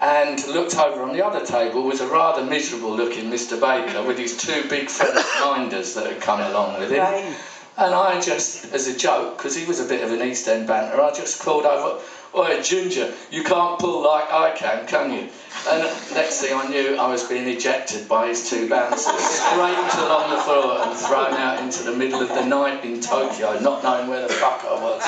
and looked over on the other table was a rather miserable-looking Mr. Baker with his two big French minders that had come along with him. Right. And I just, as a joke, because he was a bit of an East End banter, I just called over, "Oi, Ginger, you can't pull like I can you?" And next thing I knew, I was being ejected by his two bouncers, scraped along the floor and thrown out into the middle of the night in Tokyo, not knowing where the fuck I was.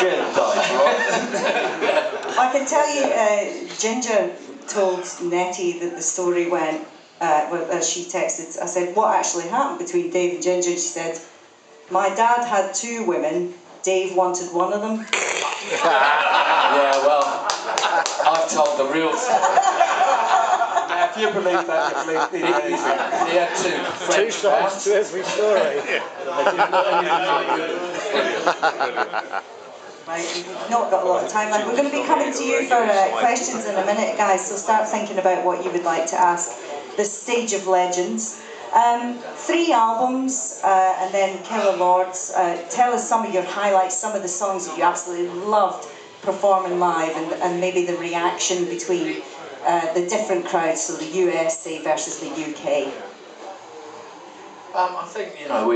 Good dice, right? I can tell you, Ginger told Nettie that the story went, as she texted, I said, "What actually happened between Dave and Ginger?" And she said, "My dad had two women, Dave wanted one of them." Yeah, well, I've told the real story. Now, if you believe that, you believe anything. He had two French sides to every story. Right, we've not got a lot of time left. We're going to be coming to you for questions in a minute, guys, so start thinking about what you would like to ask the Stage of Legends. 3 albums, and then Killer Lords. Tell us some of your highlights, some of the songs that you absolutely loved performing live, and maybe the reaction between the different crowds, so the USA versus the UK. I think, you know,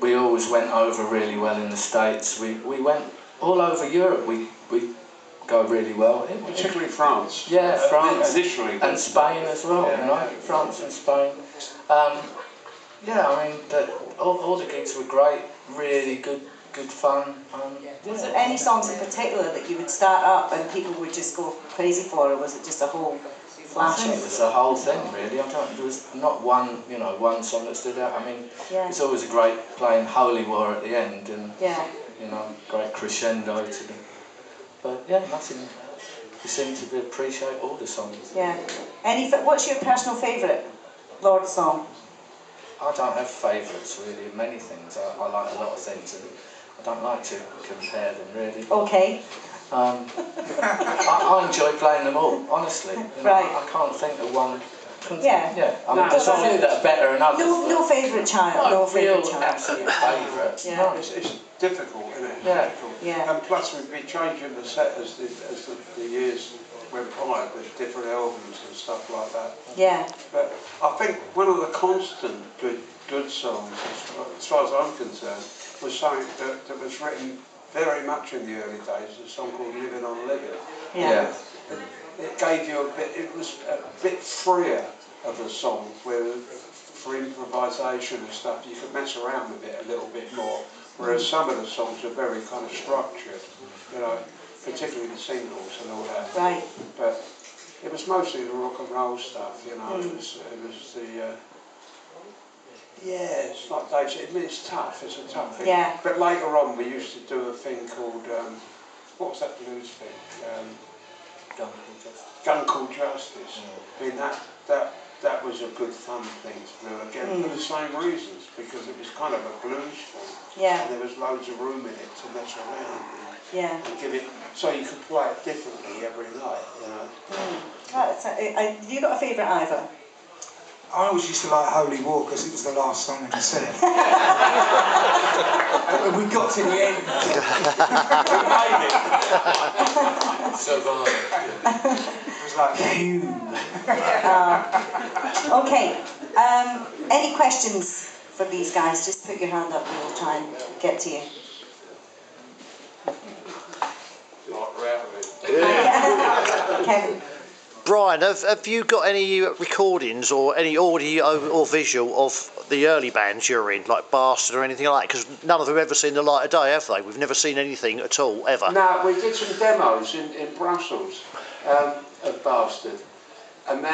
we always went over really well in the States. We went all over Europe. We go really well. Particularly France. Yeah, France. Initially. And Spain as well, you know, France and Spain. Yeah, I mean, all the gigs were great, really good fun. Was there any songs in particular that you would start up and people would just go crazy for, or was it just a whole flash? I think it was the whole thing, really. There was not one, you know, one song that stood out. I mean, it's always a great playing Holy War at the end, and you know, great crescendo to the. But yeah, nothing. You seem to appreciate all the songs. Yeah. What's your personal favourite Lord song? I don't have favourites really. Many things. I like a lot of things, and I don't like to compare them really. Okay. I enjoy playing them all, honestly. You know, right. I can't think of one. Yeah. Yeah. I mean, there's a few that are better than others. No favourite child. No favourite child. Absolute favourite. Yeah. No. It's difficult, isn't it? Yeah. Difficult. Yeah. And plus we've been changing the set as the years went by with different albums and stuff like that. Yeah. But I think one of the constant good songs, as far as I'm concerned, was something that was written very much in the early days, a song called Living on Living. Yeah. It gave you a bit, it was a bit freer of a song, where for improvisation and stuff you could mess around with it a little bit more, whereas some of the songs are very kind of structured, you know, particularly the singles and all that. Right. But it was mostly the rock and roll stuff, you know, it was the... yeah, it's not dated. I mean, it's tough. It's a tough thing. Yeah. But later on, we used to do a thing called what was that blues thing? Gun Called Justice. I mean, that was a good fun thing to do again for the same reasons, because it was kind of a blues thing. Yeah. And there was loads of room in it to mess around. And give it so you could play it differently every night. You know. Have you got a favourite, Ivor? I always used to like Holy War because it was the last song in the set. And we got to the end. We made it. So gone. It was like, phew. Okay. Any questions for these guys? Just put your hand up and we'll try and get to you. Kevin. Brian, have you got any recordings or any audio or visual of the early bands you're in, like Bastard or anything like that? Because none of them have ever seen the light of day, have they? We've never seen anything at all, ever. No, we did some demos in Brussels of Bastard. And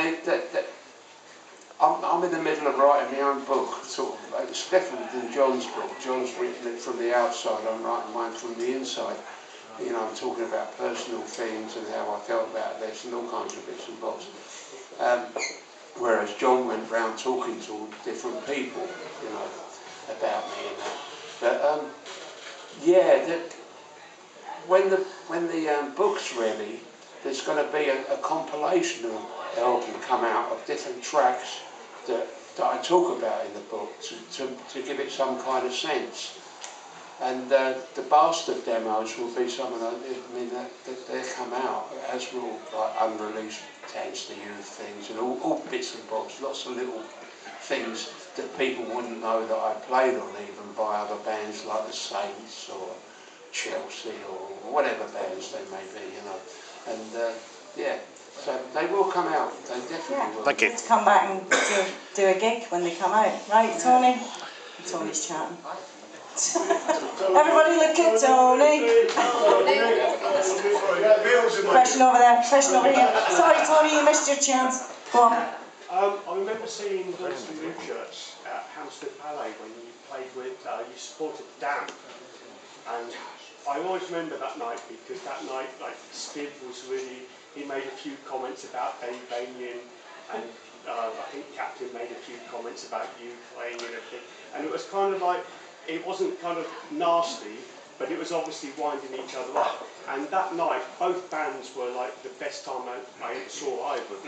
I'm in the middle of writing my own book, sort of. It's different than John's book. John's written it from the outside, I'm writing mine from the inside. You know, I'm talking about personal things and how I felt about this and all kinds of bits and bobs. Whereas John went round talking to all different people, you know, about me and that. But yeah, when the book's ready, there's going to be a compilation album come out of different tracks that I talk about in the book to give it some kind of sense. And the Bastard demos will be some of those, I mean, they come out, as will like unreleased Dance the Youth things, and all bits and bobs, lots of little things that people wouldn't know that I played on, even by other bands like the Saints or Chelsea or whatever bands they may be, you know. And yeah, so they will come out. They definitely will. Thank you. Let's come back and do a gig when they come out, right, Tony? Tony's chatting. Everybody look at Tony. Question over there, question over here. Sorry, Tony, you missed your chance. Go on. I remember seeing Winston Church at Hampstead Ballet when you played with, you supported Damp. And I always remember that night because that night, like, Steve was really, he made a few comments about Dave Banian, and I think Captain made a few comments about you playing and everything. And it was kind of like, it wasn't kind of nasty, but it was obviously winding each other up. And that night, both bands were like the best time I ever saw Ivor,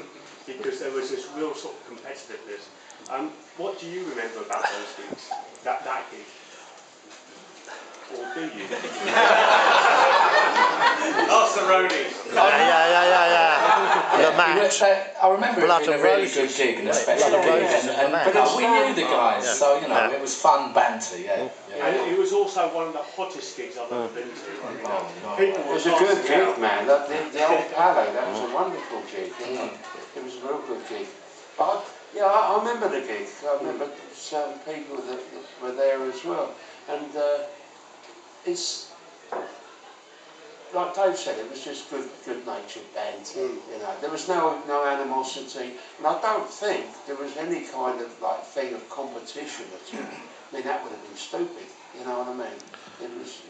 because there was this real sort of competitiveness. What do you remember about those gigs, that gig? Or do you? Ask the roadies. Yeah. The match. I remember Blood it being a and really Roses. good gig and a Yeah, special Blood and gig, Roses and the match. but we knew the guys, Yeah. so you know Yeah. it was fun banter. Yeah. And it was also one of the hottest gigs I've ever been to. I mean, people It were was a good dancing out. gig, man. The old Palais, that was a wonderful gig. You know? It was a real good gig. But I remember the gig. I remember certain people that were there as well. And it's like Dave said, it was just good-natured banter. You know, there was no animosity, and I don't think there was any kind of like thing of competition at all. I mean, that would have been stupid. You know what I mean? It was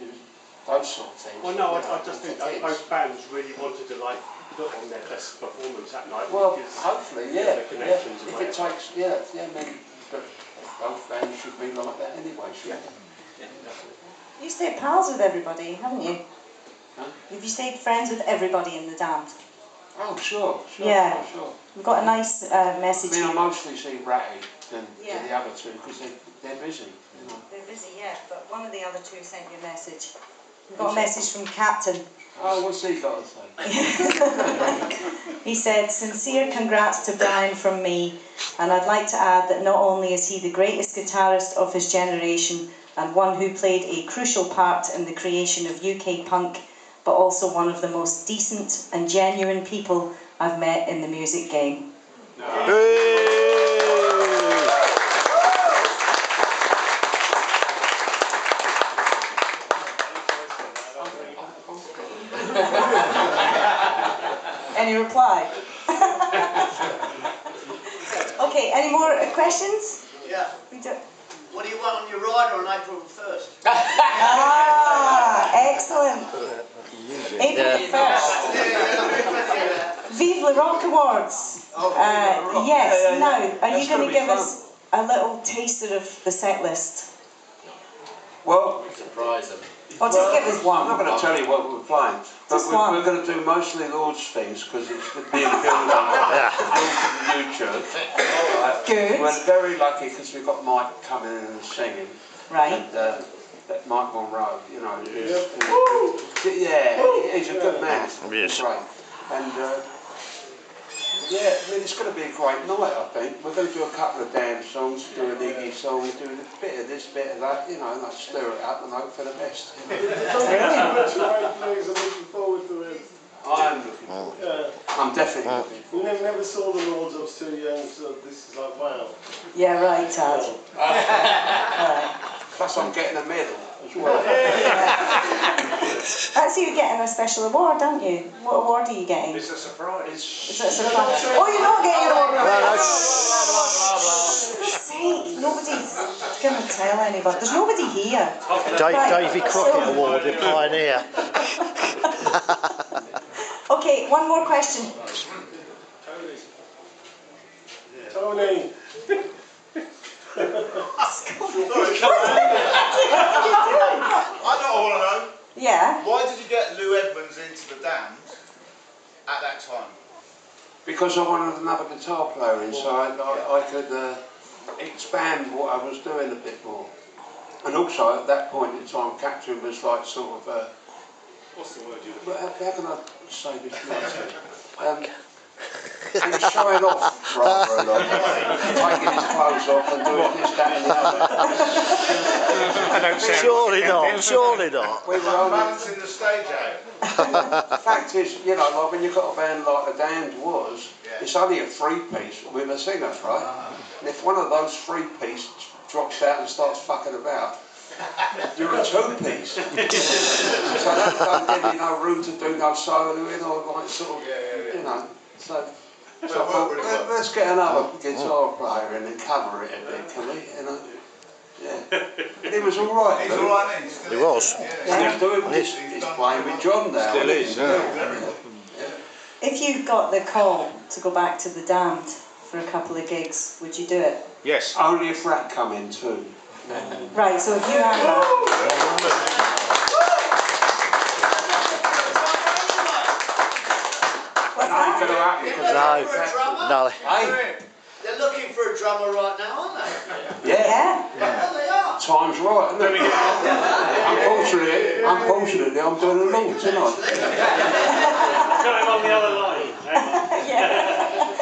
those sort of things. Well, no, you know, I just think for that kids. both bands really wanted to like put on their best performance that night. Well, because, hopefully, you know, yeah. the connections and If it whatever. takes, I mean, but both bands should be like that anyway, shouldn't they? You stayed pals with everybody, haven't you? Huh? Have you stayed friends with everybody in the Damned? Oh, sure. Yeah. Sure. We've got a nice message I mean, I here. mostly see Ratty than Yeah. the other two because they're busy, you know. They're busy, yeah, but one of the other two sent you a message. We've got a message from Captain. Oh, what's he got to say? He said, sincere congrats to Brian from me, and I'd like to add that not only is he the greatest guitarist of his generation and one who played a crucial part in the creation of UK punk, but also one of the most decent and genuine people I've met in the music game. Any reply? Okay, any more questions? Yeah. We do. What do you want on your rider on April 1st? Ah, excellent. April 1st. Vive le Rock Awards. Yes, now, are you going to give us a little taster of the set list? Well, Surprise them. Or just give us I'm one? not going to tell you what we're playing, but Just one. we're going to do mostly Lord's things because it's being built up to the new church. Right. Good. We're very lucky because we've got Mike coming in and singing. Right. And that Mike Monroe, you know, he's a good man. Yes. Great. And I mean, it's going to be a great night, I think. We're going to do a couple of dance songs, do an Iggy song, do a bit of this, bit of that, you know, and like stir it up and hope for the best. I am looking forward to it. I'm definitely looking forward. We never saw the Lords, I was too young, so this is like, wow. Yeah, right, Tad. Right. Plus I'm getting a medal as well. Actually, you're getting a special award, aren't you? What award are you getting? It's a surprise. Is it a surprise? Oh, you're not getting an award! For God's sake, nobody's going to tell anybody. There's nobody here. Davy Crockett Award, the pioneer. Okay, one more question. Tony. I don't want to know. Yeah. Why did you get Lou Edmonds into the Damned at that time? Because I wanted another guitar player in, so I could expand what I was doing a bit more. And also, at that point in time, Captain was like sort of... What's the word you how can I say this nicely? He's showing off rather a lot. Taking his clothes off and doing this, that and the other. Surely not, surely not. We were only... Balancing the stage out. The fact is, you know, like when you've got a band like The Damned was, it's only a three-piece with a singer, right? And if one of those three-piece drops out and starts fucking about, you're a two-piece. So that don't give you no room to do no soloing or like sort of, you know. So I thought, let's get another guitar player in and cover it a bit, can we? You know? Yeah. But it was all right. He's all right then. He was. He's doing this. He's playing with John now. Still is. If you got the call to go back to the Damned for a couple of gigs, would you do it? Yes. Only if Rat come in too. Right, so if you had that. What's that? No. Hey, They're looking for a drummer right now, aren't they? yeah. Well, they are. Time's right, isn't it? Unfortunately, I'm doing a lot tonight. Got him on the other line. Yeah.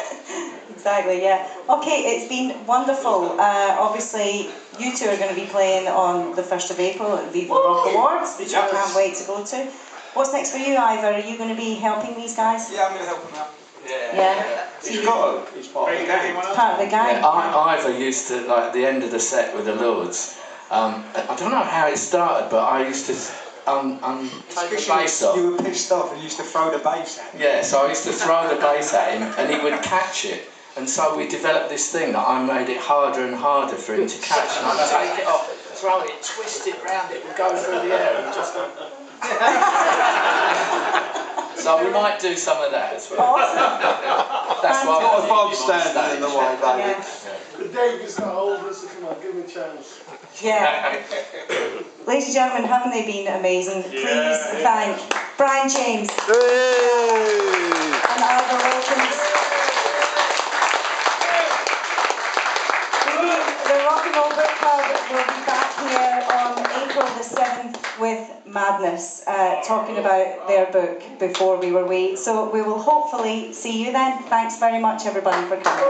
Exactly, yeah. Okay, it's been wonderful. Obviously, you two are going to be playing on the 1st of April at Viva Rock Awards, which I can't wait to go to. What's next for you, Ivor? Are you going to be helping these guys? Yeah, I'm going to help him out. Yeah. He's got to. He's part of the game. Part of the gang. Yeah, Ivor used to, like, at the end of the set with the Lords, I don't know how it started, but I used to take the bass off. You were pissed off and used to throw the bass at him. Yeah, so I used to throw the bass at him and he would catch it. And so we developed this thing that I made it harder and harder for him to catch. And I'd take it off, throw it, twist it round, it would go through the air and just... So we might do some of that as well. Awesome. That's why Not if I'm standing in the way, baby. The David's got hold of us, so come on, give him a chance. Yeah. Ladies and gentlemen, haven't they been amazing? Please thank Brian James and Ivor Wilkins. The Rock and Roll Book Club will be back here on April the 7th with Madness, talking about their book, Before We Were We. So we will hopefully see you then. Thanks very much, everybody, for coming.